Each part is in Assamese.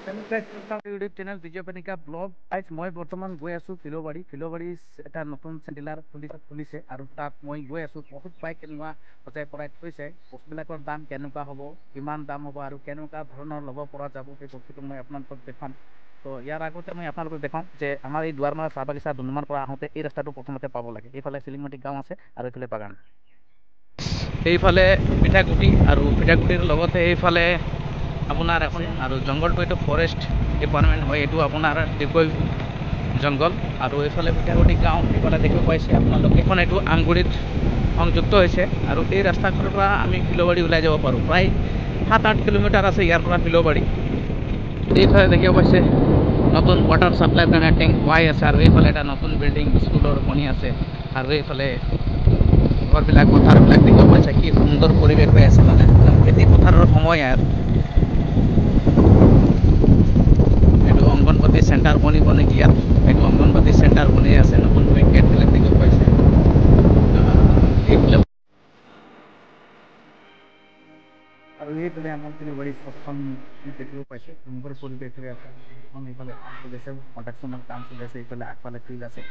ইউটিউব চেনেল বিজয় পানিকা ব্লগ। মই বৰ্তমান গৈ আছোঁ ফিল'বাৰী এটা নতুন ডিলাৰ খুলিছে আৰু তাত মই গৈ আছোঁ। বহুত বাইক কেনেকুৱা সজাই পৰাই থৈছে, বস্তুবিলাকৰ দাম কেনেকুৱা হ'ব, কিমান দাম হ'ব আৰু কেনেকুৱা ধৰণৰ ল'ব পৰা যাব, সেই বস্তুটো মই আপোনালোকক দেখাম। তো ইয়াৰ আগতে মই আপোনালোকক দেখাওঁ যে আমাৰ এই দুৱাৰমাৰা চাহ বাগিচা ডুমডুমাৰ পৰা আহোঁতে এই ৰাস্তাটো প্ৰথমতে পাব লাগে। এইফালে চিলিংমাটি গাঁও আছে আৰু এইফালে বাগান। এইফালে পিঠাগুটি আৰু পিঠাগুটিৰ লগতে এইফালে আপোনাৰ এখন আৰু জংঘলটো এইটো ফৰেষ্ট ডিপাৰ্টমেণ্ট হয়, এইটো আপোনাৰ ডিগবৈ জংঘল। আৰু এইফালে পিঠাগুটি গাঁও, এইফালে দেখিব পাইছে আপোনালোকে এইখন এইটো আমগুৰিত সংযুক্ত হৈছে। আৰু এই ৰাস্তাখনৰ পৰা আমি ফিল'বাৰী ওলাই যাব পাৰোঁ। প্ৰায় 7-8 কিলোমিটাৰ আছে ইয়াৰ পৰা ফিল'বাৰী। এইফালে দেখিব পাইছে নতুন ৱাটাৰ ছাপ্লাই কাৰণে টেংক হোৱাই আছে। আৰু এইফালে এটা নতুন বিল্ডিং স্কুলৰ বনি আছে। আৰু এইফালে ঘৰবিলাক, পথাৰবিলাক দেখিব পাইছে কি সুন্দৰ পৰিৱেশ হৈ আছে, মানে খেতি পথাৰৰ সময় আৰু এইটো অংগনবাদী চেণ্টাৰ বনিব নেকি ইয়াত। এইটো অংগনবাদী চেণ্টাৰ বনি আছে, নতুনকৈ গেটবিলাক দেখিব পাইছে। এইবিলাক আৰু এইফালে আমাৰ ফিল'বাৰী চকখন দেখিব পাইছে, সুন্দৰ পৰিৱেশ হৈ আছে। এইফালে কাম চলি আছে, কণ্ট্ৰাকশ্যনৰ কাম চলি আছে। এইফালে আগফালে ফিল্ড আছে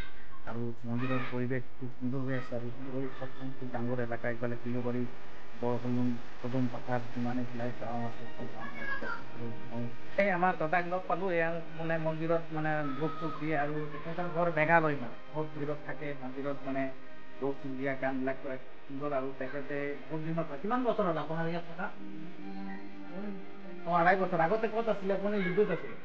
আৰু মন্দিৰৰ পৰিৱেশ খুব সুন্দৰ হৈ আছে। আৰু ফিল'বাৰী চকখন খুব ডাঙৰ এলেকা। এইফালে ফিল'বাৰী পদুম পাহাৰ ইমানেই গাঁও আছে। আৰু মই এই আমাৰ দাদাক লগ পালোঁ, এয়া মানে মন্দিৰত মানে ভোগ চোগ দিয়ে। আৰু তেখেতৰ ঘৰ মেঘালয়, মানে বহুত দূৰত থাকে। মন্দিৰত মানে ভোগ চোগ দিয়া কামবিলাক কৰে সুন্দৰ। আৰু তেখেতে বহুত দিনত হয়, কিমান বছৰ হ'ল আপোনাৰ ইয়াত থকা? 2.5 বছৰ। আগতে ক'ত আছিলে আপুনি? লিডুত আছিলে।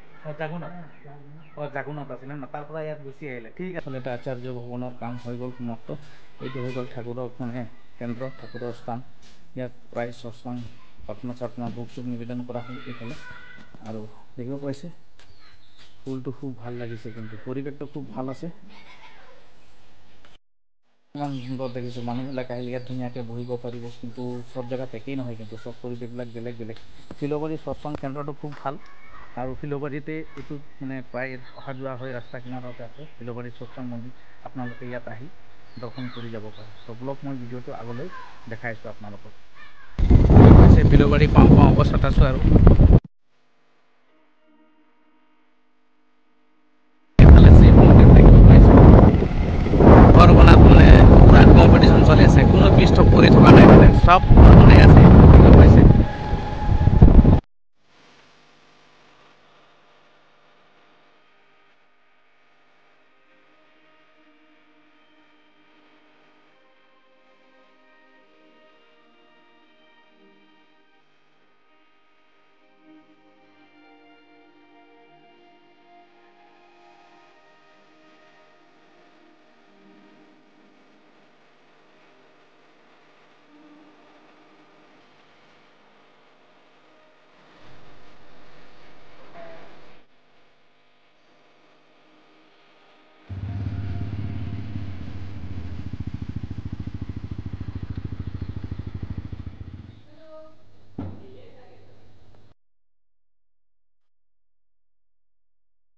জাগুনত আছিলে ন, তাৰ পৰা ইয়াত গুচি আহিলে। ঠিক আছে। এটা আচাৰ্য ভৱনৰ কাম হৈ গ'ল সমাপ্ত। এইটো হৈ গ'ল ঠাকুৰৰ মানে কেন্দ্ৰ, ঠাকুৰৰ স্থান। ইয়াত প্ৰায় সৎসং, প্ৰাৰ্থনা ভোগ চোগ নিবেদন কৰা হয় এইফালে। আৰু দেখিব পাইছে ফুলটো খুব ভাল লাগিছে, কিন্তু পৰিৱেশটো খুব ভাল আছে। ইমান সুন্দৰ দেখিছোঁ, মানুহবিলাক আহিলে ইয়াত ধুনীয়াকৈ বহিব পাৰিব। কিন্তু চব জেগাত একেই নহয়, কিন্তু চব পৰিৱেশবিলাক বেলেগ বেলেগ। ফিল'বাৰী সৎসং কেন্দ্ৰটো খুব ভাল। আৰু ফিল'বাৰীতে এইটো মানে প্ৰায় অহা যোৱা হৈ ৰাস্তা কিনাৰতে আছে ফিল'বাৰী সৎসং মন্দিৰ। আপোনালোকে ইয়াত আহি দৰ্শন কৰি যাব পাৰে। তো ব্লগ মই ভিডিঅ'টো আগলৈ দেখাইছোঁ আপোনালোকক। ফিল'বাৰী পাওঁ অৱস্থাত আছোঁ। আৰু ঘৰ বনাত মানে পুৰা কম্পিটিশ্যন চলি আছে, কোনো পিছ পৰি থকা নাই, মানে চব বনাই আছে। দেখিব পাইছে।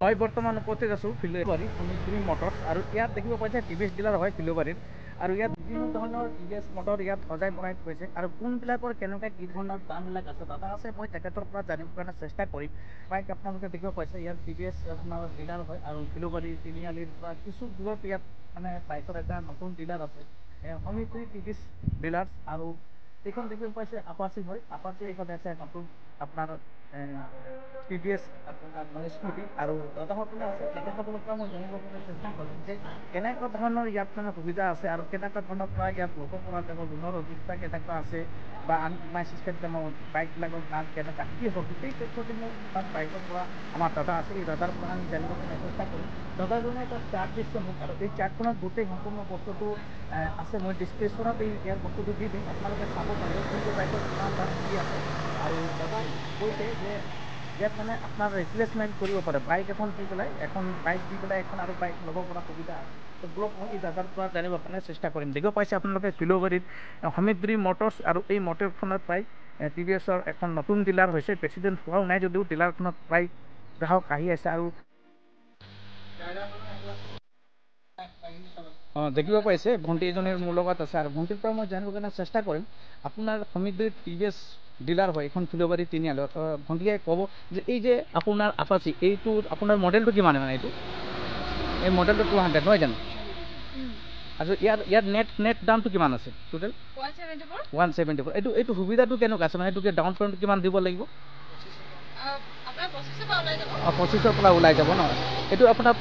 মই বৰ্তমান উপস্থিত আছোঁ ফিল'বাৰী সমুদ্ৰী মটৰ। আৰু ইয়াত দেখিব পাইছে টিভিএছ ডিলাৰ হয় ফিল'বাৰীত। আৰু ইয়াত বিভিন্ন ধৰণৰ টিভিএছ মটৰ ইয়াত সজাই পৰাই থৈছে। আৰু কোনবিলাকৰ কেনেকৈ কি ধৰণৰ দামবিলাক আছে, দাদা আছে, মই তেখেতৰ পৰা জানিবৰ কাৰণে চেষ্টা কৰিম। বাইক আপোনালোকে দেখিব পাইছে ইয়াত টিভিএছ আপোনাৰ ডিলাৰ হয়। আৰু ফিল'বাৰী তিনিআলিৰ পৰা কিছু দূৰত ইয়াত মানে বাইকৰ এটা নতুন ডিলাৰ আছে, সমৃদ্ধি টিভিএছ ডিলাৰ্ছ। আৰু এইখন দেখিব পাইছে আপাচি হয়, আপাচি এইখন আছে নতুন আপোনাৰ টিভিএছ আপোনাৰ মানে স্কুটি। আৰু দাদাসকলে আছে, তেখেতসকলৰ পৰা মই জানিবৰ কাৰণে চেষ্টা কৰিম যে কেনেকুৱা ধৰণৰ ইয়াত মানে সুবিধা আছে আৰু কেনেকুৱা ধৰণৰ পৰা ইয়াত ল'ব পৰা যাব, লোনৰ অভিজ্ঞতা কেনেকুৱা আছে, বা আন ইমাৰ চিষ্টেমটো বাইকবিলাকৰ দাম কেনেকুৱা কি হ'ব, গোটেই তথ্যটো মোক তাত বাইকৰ পৰা আমাৰ দাদা আছে, এই দাদাৰ পৰা আমি জানিবৰ কাৰণে চেষ্টা কৰিম। দাদাজনে এটা চাৰ্ট দিছে মোক, আৰু এই চাৰ্টখনত গোটেই সম্পূৰ্ণ বস্তুটো আছে। মই ডিছক্ৰিপশ্যনত ইয়াৰ বস্তুটো দি দিম, আপোনালোকে চাব পাৰিব কোনটো বাইকত কিমান দাম কি আছে। আৰু দাদাই কৈছে যে ইয়াত মানে আপোনাৰ ৰিপ্লেচমেণ্ট কৰিব পাৰে, বাইক এখন দি পেলাই এখন বাইক দি পেলাই এখন আৰু বাইক ল'ব পৰা সুবিধা আছে। তো ব্লগ মই এই দাদাৰ পৰা জানিবৰ কাৰণে চেষ্টা কৰিম। দেখিব পাইছে আপোনালোকে ফিল'বাৰীত সমৃদ্ধি মটৰ্ছ। আৰু এই মটৰখনত প্ৰায় টিভিএছৰ এখন নতুন ডিলাৰ হৈছে, প্ৰেচিডেণ্ট হোৱাও নাই যদিও ডিলাৰখনত প্ৰায় গ্ৰাহক আহি আছে। আৰু দেখিব পাইছে ভণ্টি এজনীৰ মোৰ লগত আছে, আৰু ভণ্টিৰ পৰা মই জানিবৰ কাৰণে চেষ্টা কৰিম আপোনাৰ সমৃদ্ধিৰ টিভিএছ ডিলাৰ হয় এখন ফিল'বাৰী তিনিআলি ভণ্টিয়ে ক'ব যে এই যে আপোনাৰ আপাচি এইটো আপোনাৰ মডেলটো কিমান মানে এইটো এই মডেলটো 200 নহয় জানো আৰু ইয়াৰ নেট দামটো কিমান আছে টোটেল 174 এইটো সুবিধাটো কেনেকুৱা আছে মানে এইটোকে ডাউন পে'মেণ্ট কিমান দিব লাগিব 25ৰ পৰা ওলাই যাব ন এইটো আপোনাৰ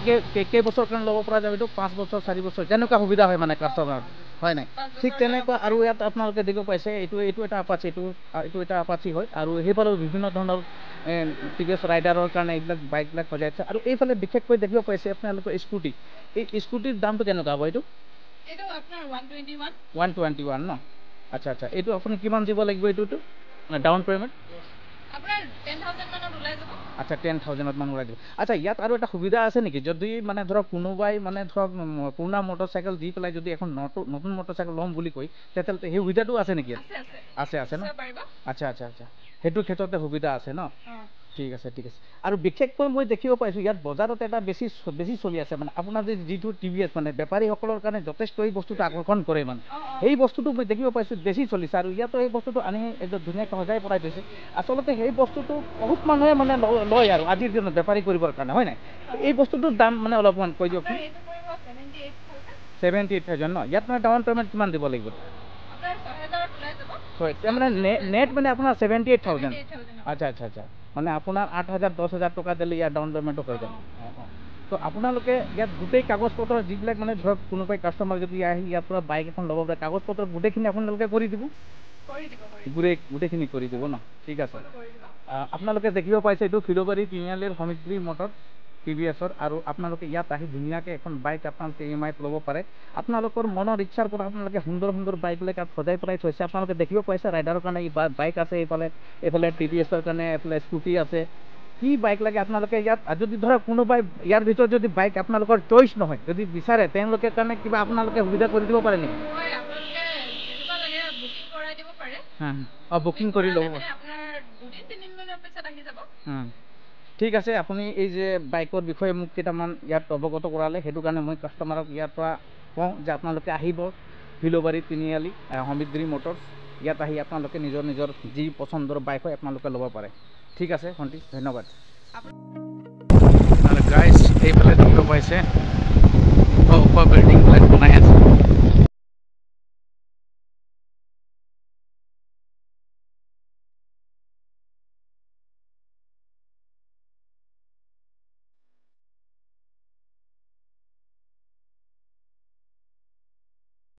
কেইবছৰ কাৰণে ল'ব পৰা যাব এইটো 5 বছৰ 4 বছৰ যেনেকুৱা সুবিধা হয় মানে কাষ্টমাৰ হয় নাই ঠিক তেনেকুৱা আৰু ইয়াত আপোনালোকে দেখিব পাইছে এইটো এটা আপাচি এইটো এটা আপাচি হয় আৰু সেইফালেও বিভিন্ন ধৰণৰ টিভিএছ ৰাইডাৰৰ কাৰণে এইবিলাক বাইকবিলাক সজাইছে আৰু এইফালে বিশেষকৈ দেখিব পাইছে আপোনালোকৰ স্কুটি এই স্কুটিৰ দামটো কেনেকুৱা হ'ব এইটো আপোনাৰ 121 ন আচ্ছা এইটো আপুনি কিমান দিব লাগিব এইটোতো মানে ডাউন পে'মেণ্ট আপোনাৰ 10,000 মানত ওলাই যাব আচ্ছা 10,000 মান ওলাই দিব আচ্ছা ইয়াত আৰু এটা সুবিধা আছে নেকি যদি মানে ধৰক কোনোবাই মানে ধৰক পুৰণা মটৰচাইকেল দি পেলাই যদি এখন নতুন মটৰচাইকেল ল'ম বুলি কয় তেতিয়াহ'লে সেই সুবিধাটো আছে নেকি আছে ন আচ্ছা সেইটো ক্ষেত্ৰতে সুবিধা আছে ন ঠিক আছে আৰু বিশেষকৈ মই দেখিব পাইছোঁ ইয়াত বজাৰত এটা বেছি চলি আছে মানে আপোনাৰ যিটো টিভিএছ মানে বেপাৰীসকলৰ কাৰণে যথেষ্ট এই বস্তুটো আকৰ্ষণ কৰে মানে সেই বস্তুটো মই দেখিব পাইছোঁ বেছি চলিছে আৰু ইয়াতো এই বস্তুটো আনি একদম ধুনীয়াকৈ সজাই পৰাই থৈছে আচলতে সেই বস্তুটো বহুত মানুহে মানে লয় আৰু আজিৰ দিনত বেপাৰী কৰিবৰ কাৰণে হয় নাই এই বস্তুটোৰ দাম মানে অলপমান কৈ দিয়ক 78,000 ন ইয়াত মানে ডাউন পে'মেণ্ট কিমান দিব লাগিব হয় মানে নেট মানে আপোনাৰ 78,000 আচ্ছা মানে আপোনাৰ 8,000 10,000 টকা দিলে ইয়াৰ ডাউন পে'মেণ্টটো হৈ যায় তো আপোনালোকে ইয়াত গোটেই কাগজ পত্ৰ যিবিলাক মানে ধৰক কোনোবাই কাষ্টমাৰ যদি আহি ইয়াৰ পৰা বাইক এখন ল'ব পাৰে কাগজ পত্ৰ গোটেইখিনি আপোনালোকে কৰি দিব গোটেইখিনি কৰি দিব ন ঠিক আছে আপোনালোকে দেখিব পাইছে এইটো ফিল'বাৰী তিনিআলিৰ সমিত্ৰী মটৰ টিভিএছৰ আৰু আপোনালোকে ইয়াত আহি ধুনীয়াকৈ এখন বাইক আপোনালোকে EMI ল'ব পাৰে আপোনালোকৰ মনৰ ইচ্ছাৰ পৰা আপোনালোকে সুন্দৰ বাইকবিলাক ইয়াত সজাই পৰাই থৈছে আপোনালোকে দেখিব পাইছে ৰাইডাৰৰ কাৰণে বাইক আছে এইফালে টিভিএছৰ কাৰণে এইফালে স্কুটি আছে কি বাইক লাগে আপোনালোকে ইয়াত যদি ধৰক কোনোবাই ইয়াৰ ভিতৰত যদি বাইক আপোনালোকৰ চইচ নহয় যদি বিচাৰে তেওঁলোকে কাৰণে কিবা আপোনালোকে সুবিধা কৰি দিব পাৰে নেকি বুকিং কৰি ল'ব ঠিক আছে আপুনি এই যে বাইকৰ বিষয়ে মোক কেইটামান ইয়াত অৱগত কৰালে সেইটো কাৰণে মই কাষ্টমাৰক ইয়াৰ পৰা কওঁ যে আপোনালোকে আহিব ফিল'বাৰী তিনিআলি সমিত্ৰী মটৰ্ছ ইয়াত আহি আপোনালোকে নিজৰ যি পচন্দৰ বাইক হয় আপোনালোকে ল'ব পাৰে ঠিক আছে ভণ্টি ধন্যবাদ গাইজ এইফালে দেখিব পাইছে বিল্ডিং